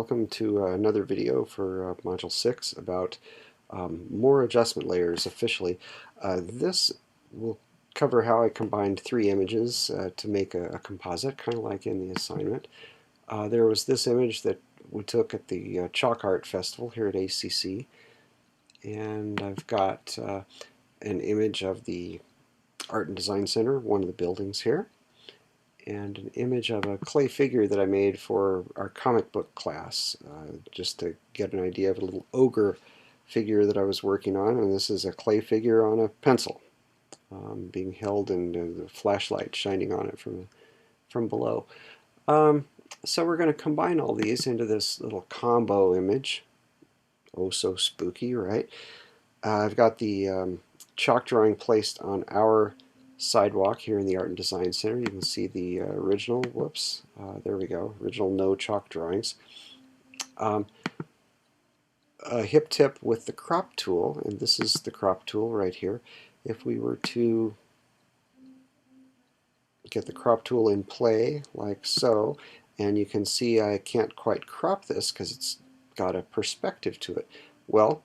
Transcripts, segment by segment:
welcome to another video for Module 6 about more adjustment layers officially. This will cover how I combined three images to make a composite, kind of like in the assignment. There was this image that we took at the Chalk Art Festival here at ACC, and I've got an image of the Art and Design Center, one of the buildings here, and an image of a clay figure that I made for our comic book class, just to get an idea of a little ogre figure that I was working on. And this is a clay figure on a pencil, being held, and the flashlight shining on it from below. So we're going to combine all these into this little combo image. Oh, so spooky, right? I've got the chalk drawing placed on our sidewalk here in the Art and Design Center. You can see the original, there we go, original no chalk drawings. A hip tip with the crop tool, and this is the crop tool right here. If we were to get the crop tool in play like so, and you can see I can't quite crop this because it's got a perspective to it. Well,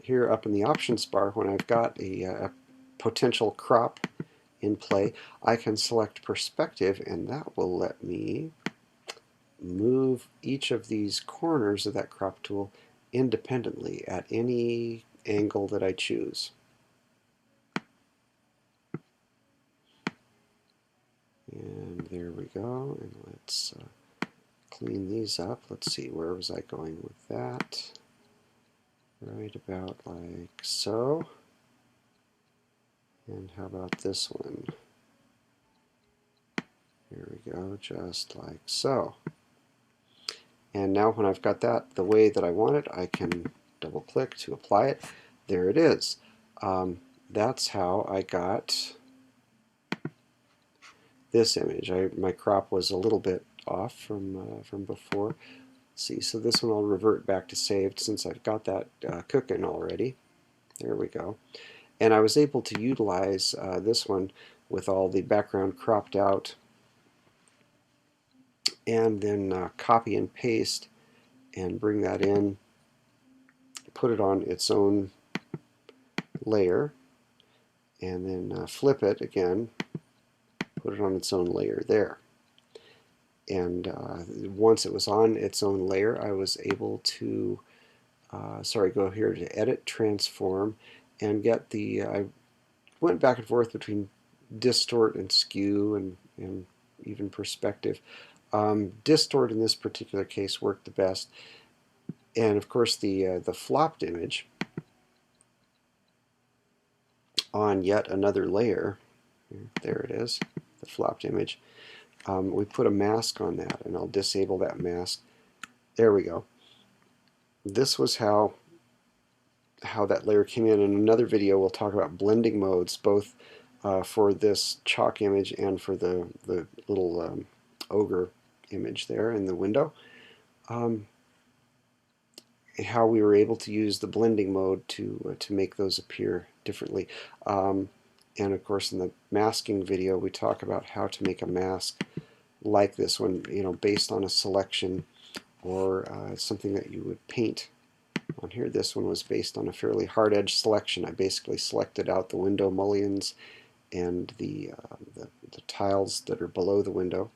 here up in the options bar, when I've got a potential crop in play, I can select perspective, and that will let me move each of these corners of that crop tool independently at any angle that I choose. And there we go, and let's clean these up. Let's see, where was I going with that? Right about like so. And how about this one? Here we go, just like so. And now when I've got that the way that I want it, I can double click to apply it. There it is. That's how I got this image. My crop was a little bit off from before. Let's see, so this one I'll revert back to saved since I've got that cooking already. There we go. And I was able to utilize this one with all the background cropped out, and then copy and paste and bring that in, put it on its own layer, and then flip it again, put it on its own layer there. And once it was on its own layer, I was able to go here to edit, transform, and get the I went back and forth between distort and skew and even perspective. Distort in this particular case worked the best, and of course the flopped image on yet another layer. There it is, the flopped image. We put a mask on that, and I'll disable that mask. There we go. This was how that layer came in. In another video we'll talk about blending modes, both for this chalk image and for the little ogre image there in the window. How we were able to use the blending mode to make those appear differently. And of course in the masking video we talk about how to make a mask like this one, based on a selection or something that you would paint on here. This one was based on a fairly hard edge selection. I basically selected out the window mullions and the tiles that are below the window.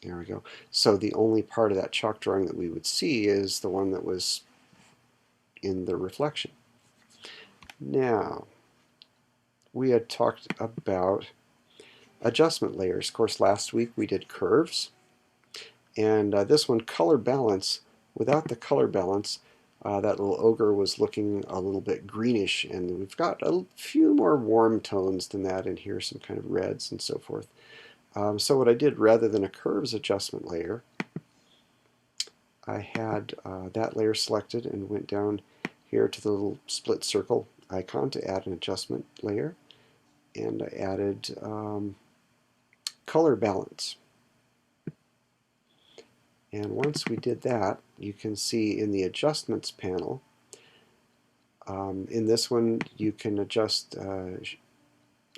There we go. So the only part of that chalk drawing that we would see is the one that was in the reflection. Now, we had talked about adjustment layers. Of course, last week we did curves. And this one, color balance. Without the color balance, that little ogre was looking a little bit greenish, and we've got a few more warm tones than that in here, some kind of reds and so forth. So what I did, rather than a curves adjustment layer, I had that layer selected and went down here to the little split circle icon to add an adjustment layer, and I added color balance. And once we did that, you can see in the adjustments panel, in this one you can adjust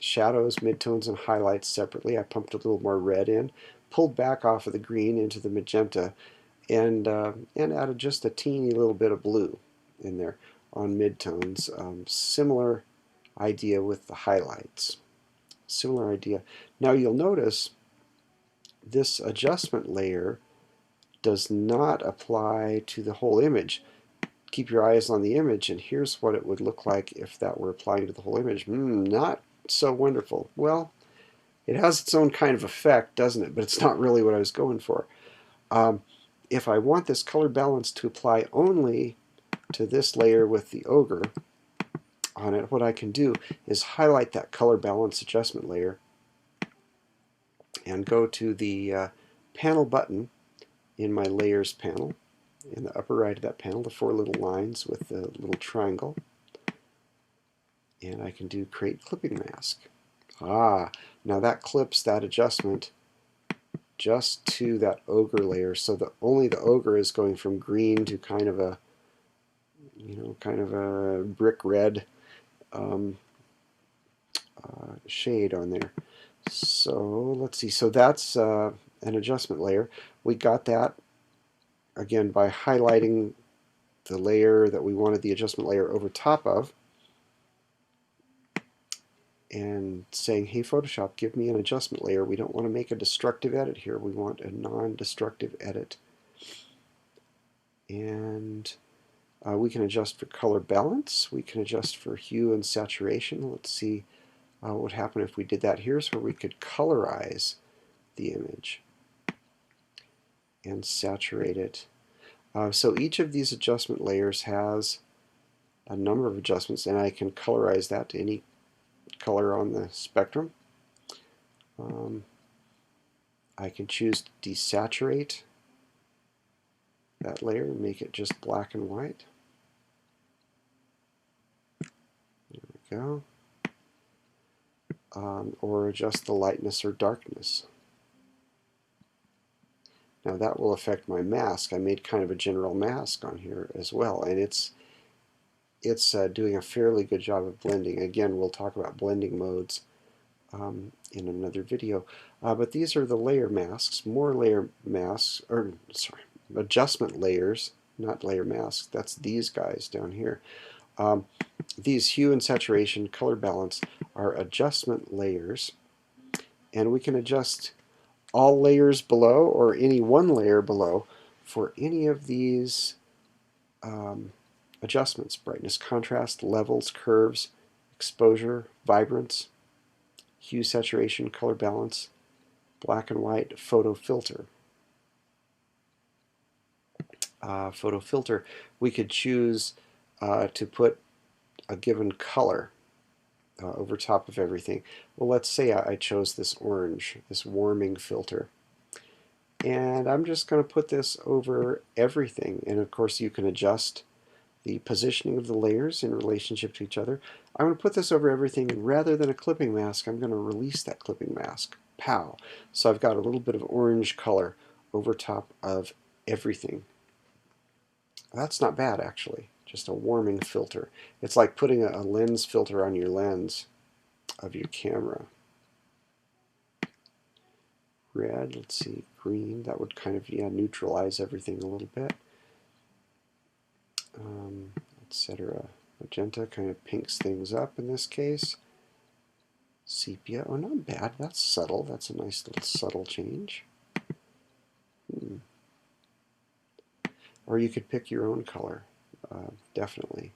shadows, midtones, and highlights separately. I pumped a little more red in, pulled back off of the green into the magenta, and added just a teeny little bit of blue in there on midtones. Similar idea with the highlights. Similar idea. Now you'll notice this adjustment layer does not apply to the whole image. Keep your eyes on the image, and here's what it would look like if that were applying to the whole image. Not so wonderful. Well, it has its own kind of effect, doesn't it? But it's not really what I was going for. If I want this color balance to apply only to this layer with the ogre on it, what I can do is highlight that color balance adjustment layer and go to the panel button in my layers panel. In the upper right of that panel, the 4 little lines with the little triangle. And I can do create clipping mask. Now that clips that adjustment just to that ogre layer, so that only the ogre is going from green to kind of a, kind of a brick red shade on there. So let's see. So that's an adjustment layer. We got that again by highlighting the layer that we wanted the adjustment layer over top of and saying, hey Photoshop, give me an adjustment layer. We don't want to make a destructive edit here. We want a non-destructive edit. And we can adjust for color balance. We can adjust for hue and saturation. Let's see what would happen if we did that. Here's where we could colorize the image and saturate it. So each of these adjustment layers has a number of adjustments, and I can colorize that to any color on the spectrum. I can choose to desaturate that layer and make it just black and white. There we go. Or adjust the lightness or darkness. Now that will affect my mask. I made kind of a general mask on here as well, and it's doing a fairly good job of blending. Again, we'll talk about blending modes in another video. But these are the layer masks. More layer masks, or sorry, adjustment layers, not layer masks. That's these guys down here. These hue and saturation, color balance are adjustment layers, and we can adjust all layers below or any one layer below for any of these adjustments: brightness, contrast, levels, curves, exposure, vibrance, hue, saturation, color balance, black and white, photo filter. Photo filter, we could choose to put a given color over top of everything. Well, let's say I chose this orange, this warming filter. And I'm just going to put this over everything. And of course you can adjust the positioning of the layers in relationship to each other. I'm going to put this over everything, and rather than a clipping mask, I'm going to release that clipping mask. Pow! So I've got a little bit of orange color over top of everything. That's not bad, actually. Just a warming filter. It's like putting a lens filter on your lens of your camera. Red, let's see, green, that would kind of, neutralize everything a little bit. Etc. Magenta kind of pinks things up in this case. Sepia, oh, not bad, that's subtle. That's a nice little subtle change. Or you could pick your own color, definitely.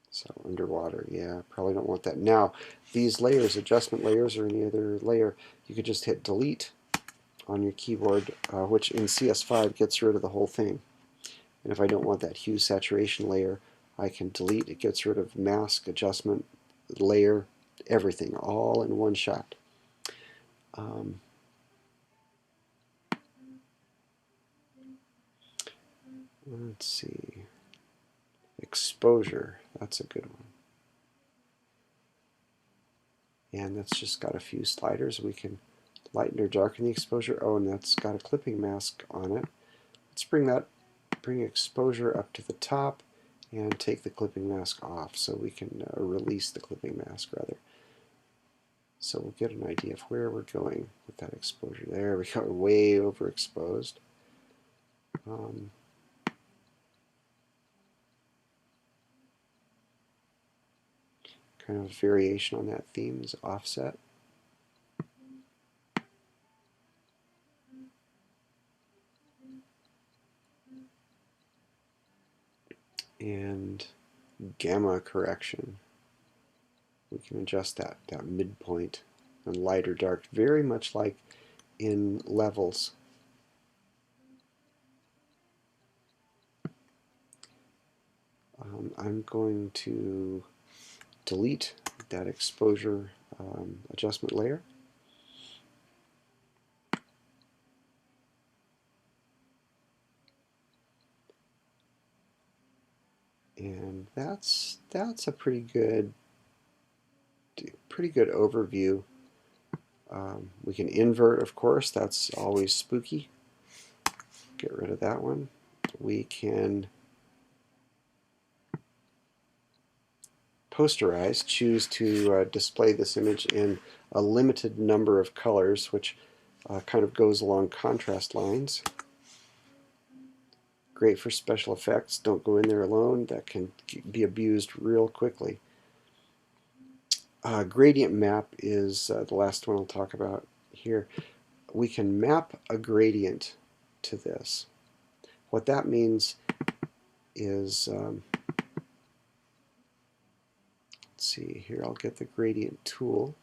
So underwater, yeah, probably don't want that. Now, these layers, adjustment layers or any other layer, you could just hit delete on your keyboard, which in CS5 gets rid of the whole thing. And if I don't want that hue saturation layer, I can delete. It gets rid of mask, adjustment, layer, everything, all in one shot. Let's see. Exposure, that's a good one. And that's just got a few sliders. We can lighten or darken the exposure. Oh, and that's got a clipping mask on it. Let's bring exposure up to the top and take the clipping mask off, so we can release the clipping mask rather. So we'll get an idea of where we're going with that exposure. There we go, way overexposed. Kind of variation on that theme is offset. And gamma correction. We can adjust that midpoint and light or dark, very much like in levels. I'm going to delete that exposure adjustment layer. And that's a pretty good overview. We can invert, of course. That's always spooky. Get rid of that one. We can posterize, choose to display this image in a limited number of colors, which kind of goes along contrast lines. Great for special effects. Don't go in there alone. That can be abused real quickly. Gradient map is the last one I'll talk about here. We can map a gradient to this. What that means is, let's see here, I'll get the gradient tool.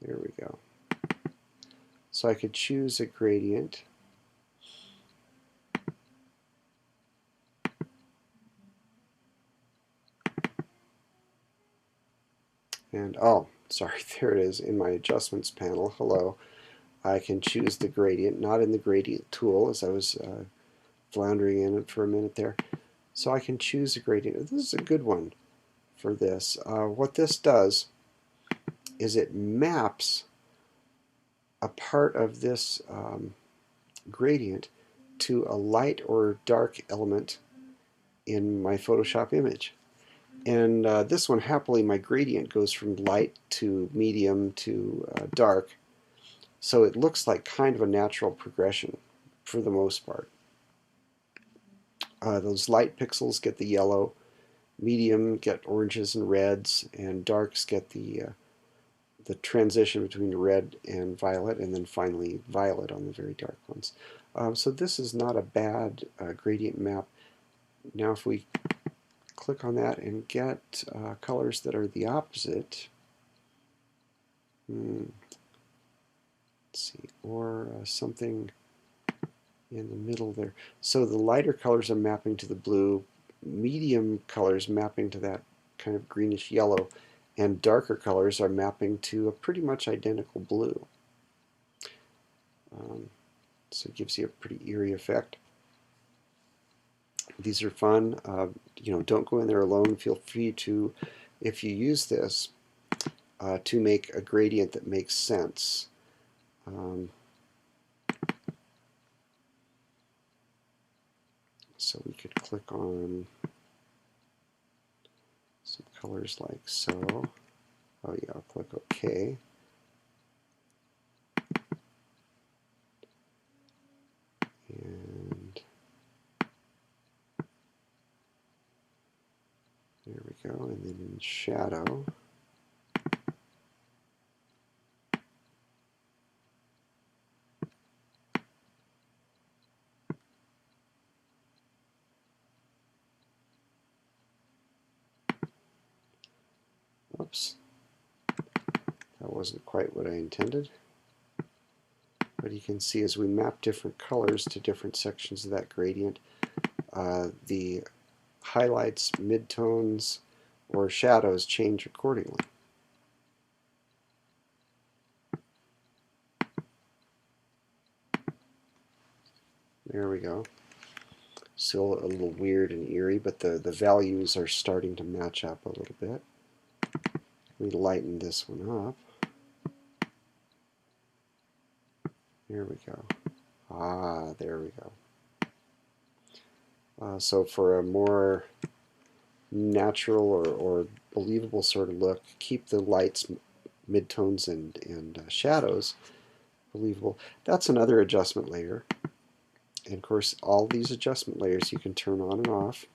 There we go. So I could choose a gradient. And oh, sorry, there it is in my adjustments panel. Hello. I can choose the gradient, not in the gradient tool, as I was floundering in it for a minute there. So I can choose a gradient. This is a good one for this. What this does is it maps a part of this gradient to a light or dark element in my Photoshop image. And this one, happily, my gradient goes from light to medium to dark. So it looks like kind of a natural progression for the most part. Those light pixels get the yellow, medium get oranges and reds, and darks get the transition between red and violet, and then finally violet on the very dark ones. So this is not a bad gradient map. Now if we click on that and get colors that are the opposite, let's see, or something in the middle there. So the lighter colors are mapping to the blue, medium colors mapping to that kind of greenish yellow, and darker colors are mapping to a pretty much identical blue. So it gives you a pretty eerie effect. These are fun. Don't go in there alone. Feel free to, if you use this, to make a gradient that makes sense. So we could click on some colors like so. Oh yeah, I'll click OK. And there we go. And then in shadow, oops, that wasn't quite what I intended. But you can see as we map different colors to different sections of that gradient, the highlights, midtones, or shadows change accordingly. There we go. Still a little weird and eerie, but the values are starting to match up a little bit. Let me lighten this one up. There we go. Ah, there we go. So for a more natural or believable sort of look, keep the lights, midtones, and shadows believable. That's another adjustment layer. And of course, all these adjustment layers you can turn on and off.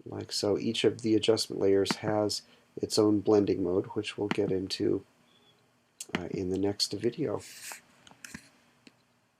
Like so, each of the adjustment layers has its own blending mode, which we'll get into in the next video.